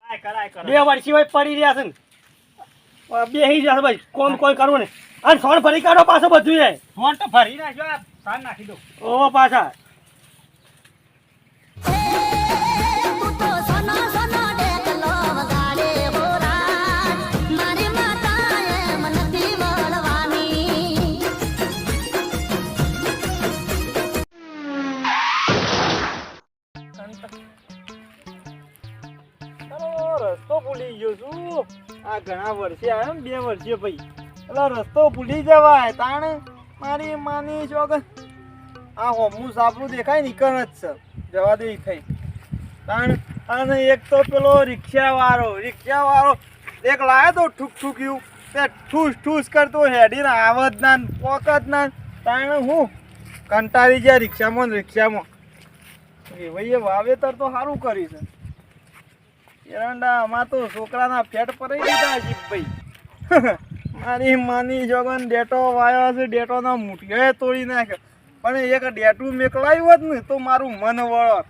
બે વર્ષી હોય પડી રહ્યા છે ને બેહી જશે ભાઈ કોમ કોઈ કરવું ને અને સોન ફરી કાઢો પાછો બધું જાય ફોન તો ભરી નાખજો આ સાન નાખી દો ઓ પાછા રસ્તો ભૂલી ગયો છું આ ઘણા વર્ષે આવ્યો ને 2 વર્ષે ભાઈ એટલે રસ્તો ભૂલી જવાય તાણ મારી માની ચોક આ હોમું સાપરું દેખાય ને કણ જ છે જવા દે થઈ તાણ અને એક તો પેલો રિક્ષાવાળો એક લાવ્યો તો ઠૂક ઠૂક્યું તે ઠૂસ ઠૂસ કરતો હેડીને આવત ના પોકત ના તાણ હું કંટાળી ગયા રિક્ષામાં એ ભાઈ વાવેતર તો સારું કર્યું છે એરંડા આમાં તો છોકરાના ફેટ પડી દીધા જીપભાઈ મારી માની જોગન ડેટો વાયો છે ડેટોના મૂઠિયો તોડી નાખ્યો પણ એક ડેટું મેકલાયું હોત ને તો મારું મન વળત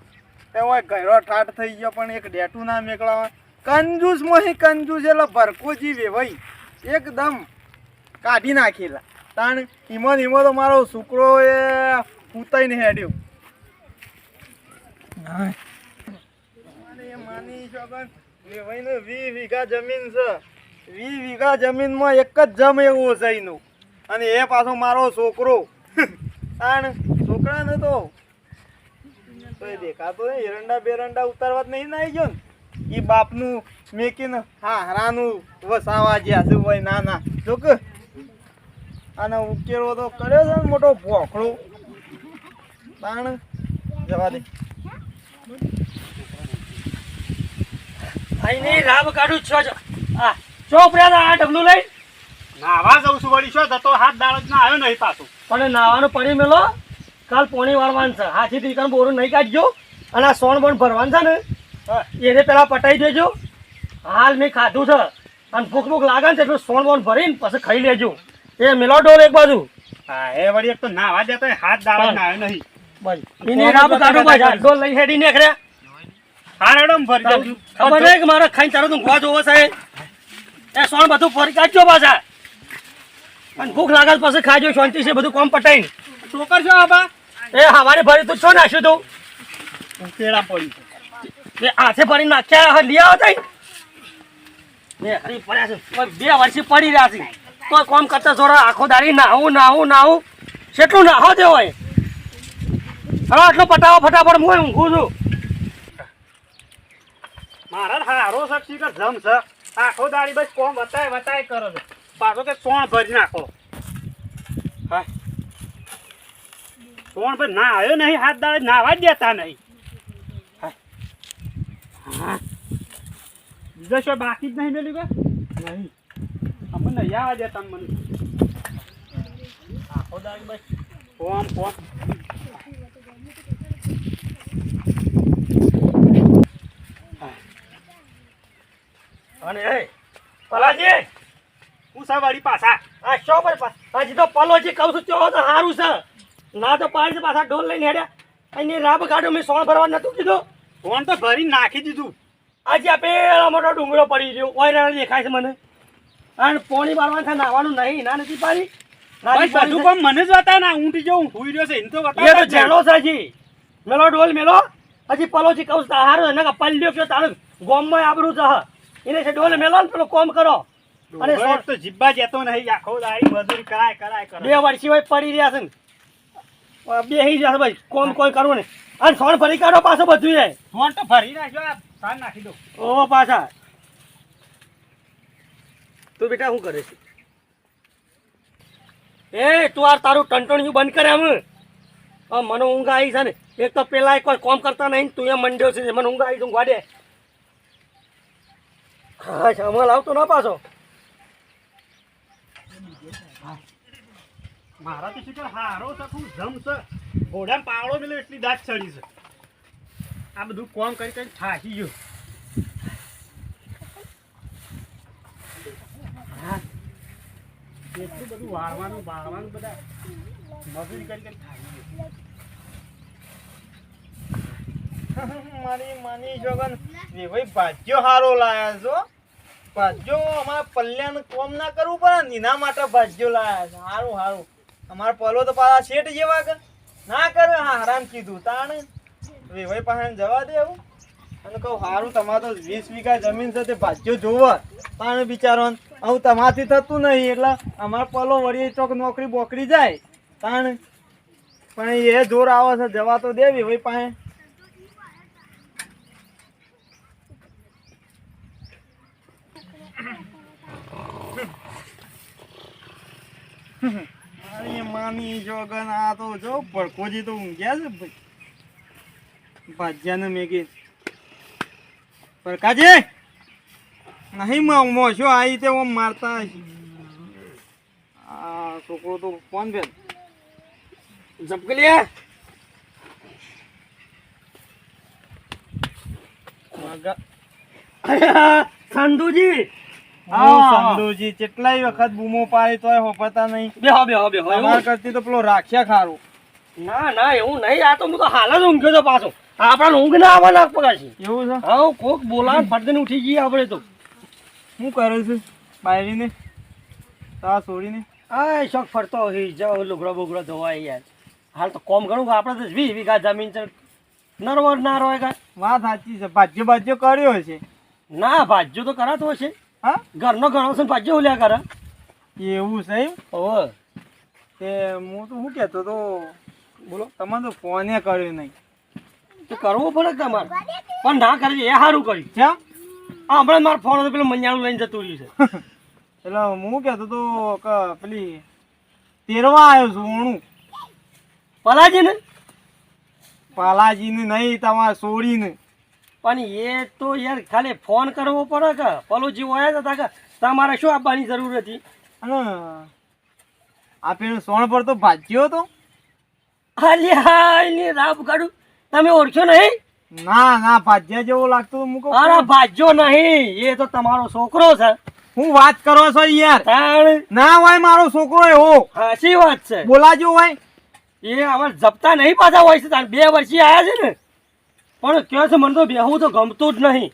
તે હોય ઘરો ઠાઠ થઈ ગયો પણ એક ડેટું ના મેકલાવા કંજૂસ એટલે ભરકો જીવે ભાઈ એકદમ કાઢી નાખેલા તાણ ઈમો તો મારો છોકરો એ પૂતાઈને હેડ્યો માની શોગન ભાઈને 20 વીઘા જમીન છે 20 વીઘા જમીનમાં એક જ જમ એવો છે એનું અને એ પાછો મારો છોકરો તાણ છોકરાને તો દેખાતો નહીં એરંડા બેરંડા ઉતારવા જ નહીં નાઈ ગયો ને એ બાપનું મેકીને હારાનું વસાવા જ્યાં છે હોય ના જોક આને ઉકેલો તો કર્યો છે ને મોટો ભોખડો તાણ જવા દે આઈને રાબ કાઢું છો આ ચોપડા આ ડબલું લઈ નાવા જઉં છું વળી શું જતો હાથ દાળ જ ના આવ્યો નહીં પાછું પણ નાવાનું પડી મેલો કાલ પોણી વાળવાનું છે હાથી દીકરાનું બોરું નહીં કાઢજો અને આ સોન બોન ભરવાનું છે ને એને પેલા પટાઈ દેજો હાલ મેં ખાધું છે અને ભૂખ લાગે ને એટલું સોન બોન ભરીને પછી ખાઈ લેજો એ મેલો ડોર એક બાજુ હા એ વળી એક તો નાવા દેતો હાથ દાળ જ ના આવ્યો નહીં બસ એને રાબ કાઢું પાછા ડોલ લઈ હેડી નીકળ્યા હારડમ ભરી દઉં ખબર નહીં કે મારે ખાઈને તારો તું ગોવા જોવો છે એ સોન બધું ફરી કાઢજો પાછા અને ભૂખ લાગે પછી ખાજો શાંતિ છે બધું કોમ પટાઈને છોકર છો આબા એ હવારે ભરી તું છો નાખ્યું તું પેડા પડી એ હાથે ભરી નાખ્યા લઈ આવો તઈ બે હરી પડ્યા છે 2 વર્ષથી પડી રહ્યા છે તો કોમ કરતા જોરા આખો દાડી નાહું કેટલું નાહો તે હોય હવે આટલો પટાવો ફટાફટ હું ઊંઘું છું મારા હારો શક્તિ કે જમ છે આખો દાડી બસ કોમ વતાય કરો છો પાછો કે સોણ ભરી નાખો હા સોણ ભરી ના આવ્યો નહીં હાથ દાડે નાવા જ દેતા નહીં બીજા શું બાકી જ નહીં મેળ્યું કે નહીં અમને નહીં આવવા દેતા મને આખો દાડી બસ કોમ અને એ પલાજી હું સવારી પાછા આ શો પર હજી તો પલોજી કહું છું તો સારું છે ના તો પાડી પાછા ઢોલ લઈને હેડ્યા અને રાબ ગાડો મેં સોણ ભરવા નતું કીધું ફોન તો ભરી નાખી દીધું આજે આ પેલા મોટો ડુંગરો પડી ગયો ઓયરા દેખાય છે મને અને પોણી બારવા થાય નાવાનું નહીં ના નથી પાડી બધું કામ મને જ બતા ના ઊંટી જવું હુઈ રહ્યો છે એને તો બતા એ તો જાણો છે હજી મેલો ડોલ મેલો હજી પલોજી કહું છું હારું એને પલ્લ્યો કયો તારે ગોમમાં આબરું છે એને છે ડોલ મેલો ને પેલો કોમ કરો અને સોટ તો જીબ્બા જતો નહીં આખો દાડી મજૂરી કરાય કરે 2 વર્ષી હોય પડી રહ્યા છે ને બેહી જશે ભાઈ કોમ કોઈ કરવું ને અને સોન ફરી કાઢો પાછો બધું જાય ફોન તો ભરી નાખજો આ સાન નાખી દો ઓ પાછા તું બેટા શું કરે છે એ તું આ તારું ટંટણિયું બંધ કરે આમ મને ઊંઘ આવી છે ને એક તો પેલા કોઈ કોમ કરતા નહીં તું એ મંડ્યો છે મને ઊંઘ આવી તું ગાડે હા અમલ આવતો ના પાછો મારા તો શું હારો શકું જમ છે ઘોડા પાવડો મેલો એટલી દાંત ચડી છે આ બધું કોમ કરી થાકી ગયો એટલું બધું વાળવાનું બધા મજૂરી કરી થાકી ગયો મારી માની જોગન ભાઈ ભાજ્યો હારો લાયા છો. ભાજ્યો અમારા પલ્યાને કોમ ના કરવું પડે ને એના માટે ભાજ્યો લાયા છે. હારું હારું. અમારા પલો તો પાછા શેઠ જેવા કે ના કરે. હા હરામ કીધું તાણ ભાઈ પાસે જવા દે એવું. અને કહું હારું તમારે તો 20 વીઘા જમીન છે તે ભાજ્યો જોવો તાણ બિચારો. હું તમારથી થતું નહીં એટલે અમારા પલો વળી ચોક નોકરી બોકરી જાય તાણ. પણ એ જોર આવે છે જવા તો દેવી ભાઈ પાસે. અરે માની જોગન આ તો જો ભડકોજી તો ઊંઘ્યા છે ભાઈ. ભાજ્યાને મેગી પરકાજી નહીં મોશો આવી તે ઓમ મારતા હશે. આ છોકરો તો કોણ બેન ઝપકલીએ સંધુજી સંધુજી કેટલાય વખત બૂમો પાડી તોય હોપતા નહીં. બેહો બેહો બેહો અમાર કરતી તો પેલો રાખ્યા ખારું. ના ના એવું નહીં. આ તો હું તો હાલ જ ઊંઘ્યો તો પાછો. આપણા ઊંઘ ના આવવા લાગ પગાશી. એવું છે? હા કોક બોલા ફટદને ઉઠી જઈએ આપણે તો. શું કરે છે બાયરીને તા છોડીને? આ શોખ ફરતો હોય જાઓ લુગડો બુગડો ધોવાય યાર. હાલ તો કોમ ઘણું આપણે તો 20 વીઘા જમીન છે. નરવર ના રોય કાંઈ. વાત સાચી છે. ભાજ્યો ભાજ્યો કર્યો હશે. ના ભાજ્યો તો કરાતો હશે. હા ઘરનો ઘણો છે ને ભાજ્યો ઓલ્યા કરે. એવું છે એમ? ઓહો તે હું તો શું કહેતો તો બોલો તમે તો ફોને કર્યો નહીં. તો કરવો પડે કે તમારે. પણ ના કરી એ સારું કર્યું. કેમ? હા હમણાં મારો ફોન હતો પેલો મંજાણું લઈને જતું રહ્યું છે. એટલે હું કહેતો તો કે પેલી તેરવા આવ્યો છું ઓણું પલાજી ને પાલાજીને નહીં તમારે સોરીને. પણ એ તો યાર ખાલી ફોન કરવો પડે કે પેલો જીવ આવ્યા હતા કે તમારે શું આપવાની જરૂર હતી. અને આ પેલું સોણ પર તો ભાજ્યો હતો. હાલી હાલી રાબ કાઢું તમે ઓળખ્યો નહીં? ના ના ભાજ્યા જેવો લાગતો તો મૂકો. અરે ભાજ્યો નહીં એ તો તમારો છોકરો છે. હું વાત કરો છો યાર? તાણ ના હોય મારો છોકરો એવો હાચી વાત છે. બોલાજો હોય એ અમારે જપતા નહીં પાછા હોય છે. તાણ 2 વર્ષથી આવ્યા છે ને પણ કહે છે મને તો બેહવું તો ગમતું જ નહીં.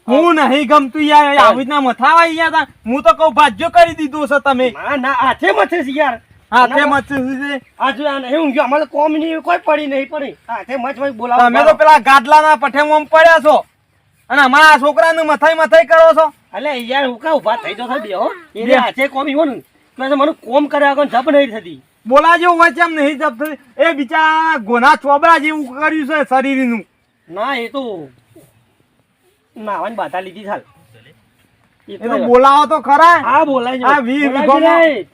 હું નહીં ગમતું યાર. આવી રીતના મથાવા યાર. હું તો કહું ભાજ્યો કરી દીધું છે તમે. ના ના હાથે મથે છે યાર. હાથે મચ છે. આ જો આ નહીં ઊંઘ્યો. અમારે કોમ ની કોઈ પડી નહીં પડી. હાથે મચ મચ બોલાવો. તમે તો પેલા ગાડલાના પઠેમાં પડ્યા છો અને અમારા છોકરાને મથાઈ મથાઈ કરો છો. અલે યાર હું કા ઉભા થઈ તો થઈ બેહો. એને હાથે કોમ ઈવન તો મને કોમ કર્યા આગળ જપ નહીં થતી. બોલાજો હોય છે એમ નહીં જપતું. એ બિચારા ગોના ચોબરા જેવું કર્યું છે શરીરનું. ના એ તો નાવાની બાધા લીધી ચાલ. એ તો બોલાવો તો ખરા. હા બોલાય આ 20 વીઘો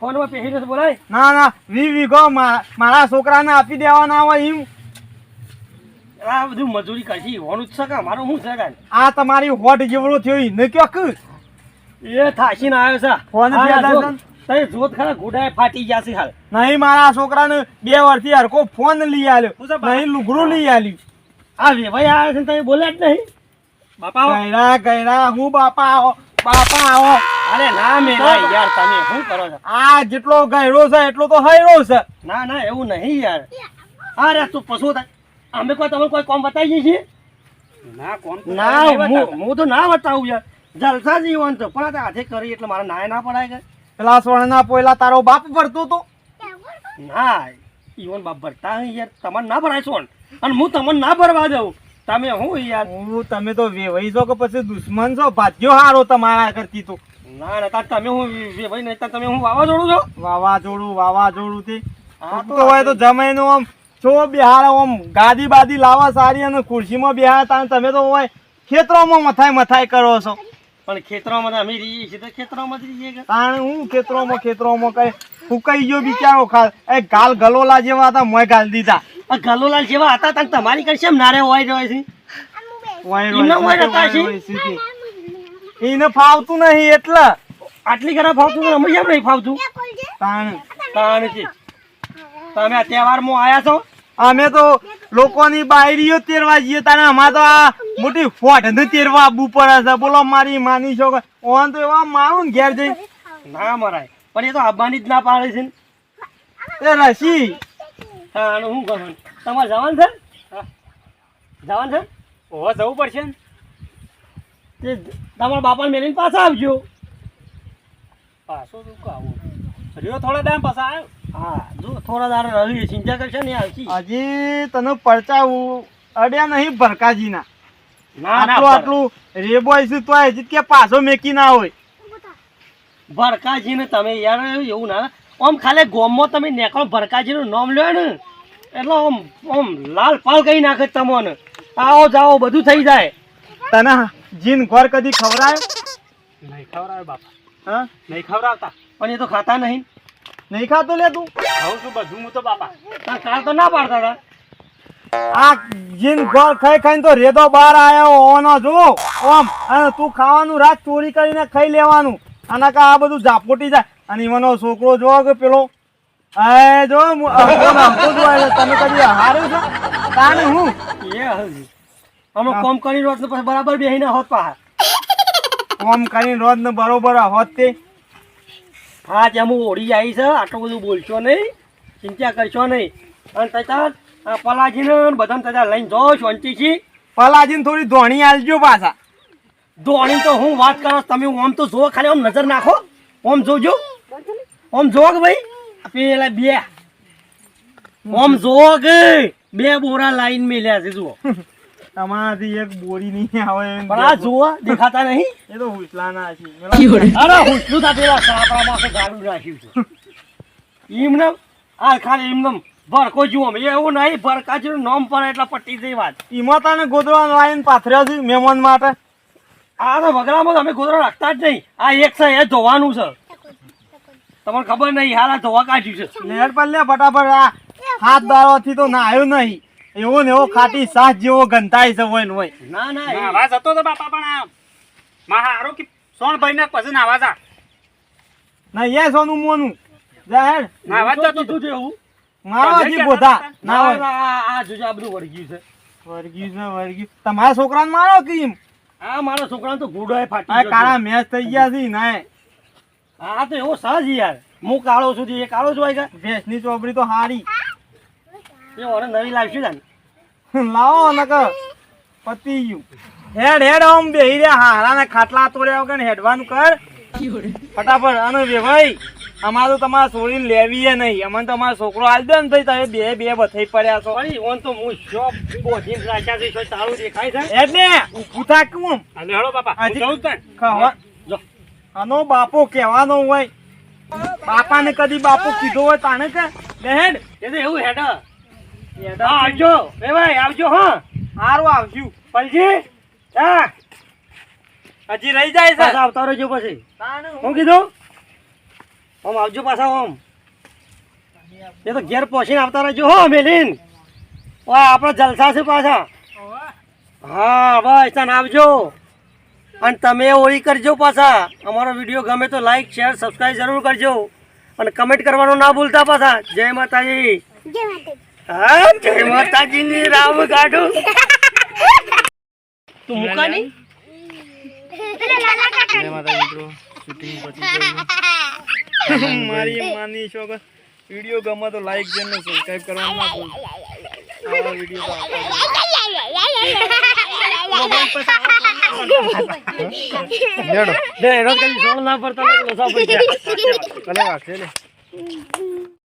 ફોન માં પહેરી બોલાય. ના ના 20 વીઘો મારા છોકરાને આપી દેવાના હોય એમ. આ બધું મજૂરી કરશી હોવાનું જ છે કે મારું શું છે કાંઈ. આ તમારી હોટ જેવડો થયો ને કયો કે એ થાશીને આવ્યો છે. ફોન તમે જોત ખરા ઘોડાએ ફાટી ગયા છે હાલ. નહીં મારા છોકરાને 2 વર્ષથી હરકો ફોન લઈ આલ્યો નહીં લુગડું લઈ આલ્યું. આ વેવાઈ આવ્યા છે તમે બોલ્યા જ નહીં. બાપા ગયરા ગયરા હું બાપા આવો બાપા આવો. અરે ના મેલા યાર તમે શું કરો છો. આ જેટલો ગયરો છે એટલો તો હૈરો છે. ના ના એવું નહીં યાર. અરે તું પશુ થાય. અમે કોઈ તમને કોઈ કોમ બતાવીએ છીએ? ના કોમ ના હું તો ના બતાવું યાર. જલસા જીવન તો પણ આ હાથે કરી એટલે મારા નાય ના પડાય કે. પેલા સોના પોયલા તારો બાપ ભરતો તો. ના ઈવન બાપ ભરતા યાર તમારે ના ભરાય છો અને હું તમને ના ભરવા દઉં. તમે હું યાર હું તમે તો વેવાઈ છો કે પછી દુશ્મન છો? ભાગ્યો હારો તમારા કરતી તો. ના ના તમે હું ભાઈ નહીં તમે હું વાવાઝોડું છો. વાવાઝોડું તે હા તો હોય તો જમાઈનો આમ છો બિહાર આમ ગાદી બાદી લાવા સારી અને ખુરશીમાં બિહાર તમે તો હોય ખેતરોમાં મથાઈ કરો છો. પણ ખેતરોમાં અમે રહીએ છીએ તો ખેતરોમાં જ રહીએ કે. તાણ હું ખેતરોમાં કઈ ફૂકાઈ ગયો બિચારો ખાલ. એ ગાલ ગલોલા જેવા હતા મોય ગાલ દીધા. આ ગલોલાલ જેવા હતા તને તમારી કરશે એમ નારે હોય રહ્યો છે. એને ફાવતું નહીં એટલે આટલી ખરાબ ફાવતું તો અમે કેમ નહીં ફાવતું. તાણ છે તમે આ તહેવારમાં આવ્યા છો. અમે તો લોકોની બાયરીઓ તેરવા જઈએ તારે અમારે તો આ મોટી ફોટ ને તેરવા આવવું પડે છે. બોલો મારી માની છો ઓન તો એવા મારું ને ઘેર જઈ ના મરાય પણ એ તો આવવાની જ ના પાડે છે ને. એ રસી હા શું કરવાનું તમારે જવાનું છે. જવાનું છે. ઓવા જવું પડશે ને. તે તમારા બાપાને મેલીને પાછા આવજો. પાછો તું આવું રહ્યો થોડા ટાઈમ પાછા આવ્યો. હા જો થોડા દાડા રહી ચિંતા કરશે ને આવશી. હજી તને પરચા અડ્યા નહીં ભરકાજીના. ના ના આટલું રેબો આવીશું તો હજી કે પાછો મેકી ના હોય. ભરકાજીને તમે યાર એવું ના આમ ખાલી ગોમમાં તમે નેકળો ભરકાજીનું નામ લ્યો ને એટલે આમ લાલ પાલ કહી નાખે તમને. આવો જાઓ બધું થઈ જાય. તને જીન ઘર કદી ખવડાય? નહીં ખવડાવે બાપા, હા નહીં ખવડાવતા. પણ એ તો ખાતા નહીં. નહીં ખાતો લે તું? ખાઉં છું બધું હું તો બાપા. કાલ તો ના પાડતા હતા. આ જીન ઘર ખાઈ ખાઈને તો રેદો બહાર આવ્યો ઓનો જો ઓમ. અને તું ખાવાનું રાત ચોરી કરીને ખાઈ લેવાનું. આના કા આ બધું ઝાપોટી જાય. અને એમાંનો છોકરો જો કે પેલો એ જો તમે કદી હાર્યું છે તાને હું એ હજી અમે કોમ કરી રોજ પછી બરાબર બેહીને હોત પાહા. કોમ કરીને રોજ ને બરોબર હોત તે. હા જેમ હું ઓળી આવી છે આટલું બધું બોલશો નહીં, ચિંતા કરશો નહીં. અને તથા પલાજીને બધાને તથા લઈને જાઓ શાંતિથી. પલાજીને થોડી ધોણી આલજો પાછા. ધોણી તો હું વાત કરો તમે આમ તો જુઓ ખાલી આમ નજર નાખો. આમ જોજો આમ જુઓ કે ભાઈ પેલા બે આમ જુઓ કે બે બોરા લાઈન મેલ્યા છે જુઓ. તમારાથી એક બોરી નહીં આવે એમ પણ આ જુઓ દેખાતા નહીં. એ તો હુસલાના છે. અરે હુસલું તા પેલા સાપરામાં ગાડું રાખ્યું છે. એમને આ ખાલી એમને ભરકો જુઓ એવું નહીં ભરકાજીનું નામ પર એટલે પટ્ટી જઈ વાત. એમાં તને ગોદડા લાઈન પાથર્યા છે મહેમાન માટે. આ તો વગડામાં અમે ગોદડો રાખતા જ નહીં. આ એક છે એ ધોવાનું છે. તમને ખબર નહીં હાલ આ ધોવા કાઢ્યું છે. લેટ પર લે ફટાફટ. આ હાથ દાળોથી તો નાયો નહીં. એવો ને એવો ખાટી સાસ જેવો ગંધાય છે હોય ને હોય. ના ના એ- નાવા જતો તો બાપા પણ આ માં હારો કે સોણ ભાઈ ને પછી નાવા જા. ના એ સોનું મોનું જાહેર નાવા જ જતો કીધું છે એવું. મારો હજી બોધા ના ના હોય. આ જોજો આ બધું વળગ્યું છે. વર્ગ્યું છે વર્ગ્યું. તમારા છોકરાને મારો કેમ? આ મારા છોકરાને તો ગુડોય ફાટી આ ગયો કાળા છે. મેચ થઈ ગયા છે ને. આ તો એવો સહજ યાર હું કાળો સુધી એ કાળો જ હોય કે ભેંસની ચોપડી તો હારી. એ ઓરે નવી લાવશું ને. લાવો નકર પતી ગયું. હેડ હેડ આમ બેહી રહ્યા હારા ને ખાટલા તોડ્યા વગર હેડવાનું કર ફટાફટ. અને બે ભાઈ અમારે તો તમારે છોડીને લેવી નહીં. અમને તો અમારો છોકરો આલ દે ને ભાઈ તમે બે બે બથઈ પડ્યા છો. પણ ઓન તો હું શોપ બોધીને રાખ્યા છે તો તારું દેખાય છે. એટલે ઊભું થા કેમ? હાલે હેડો બાપા હું હજી- જઉં જ ને. ખાવા જો આનો બાપો કહેવાનો હોય. બાપાને કદી બાપો કીધો હોય તાને કે બેહેડ એ તો એવું હેડ. હા આવજો એ ભાઈ આવજો. હા હારું આવશું. પલજી હા હજી રહી જાય છે. પાછા આવતા રહેજો પછી. તાને હું હું કીધું આમ આવજો પાછા આમ. એ તો ઘેર પહોંચીને આવતા રહેજો હો મેલીન. વાહ આપણા જલસા છે પાછા. હા બસ તને આવજો. અને તમે ઓળી કરજો પાછા. અમારો વિડીયો ગમે તો લાઈક શેર સબસ્ક્રાઈબ જરૂર કરજો. અને કમેન્ટ કરવાનું ના ભૂલતા પાછા. જય માતાજી. હા જય માતાજીની રામ કાઢું. તું મૂકા નહીં. મારી માની શોખ વિડીયો ગમે તો લાઈક જેને સબસ્ક્રાઇબ કરવાનું ના ભૂલ. આવા વિડીયો તો લે રોજ કદી સોળ ના પડતા લોસા પડી ગયા. કલે વાગશે લે.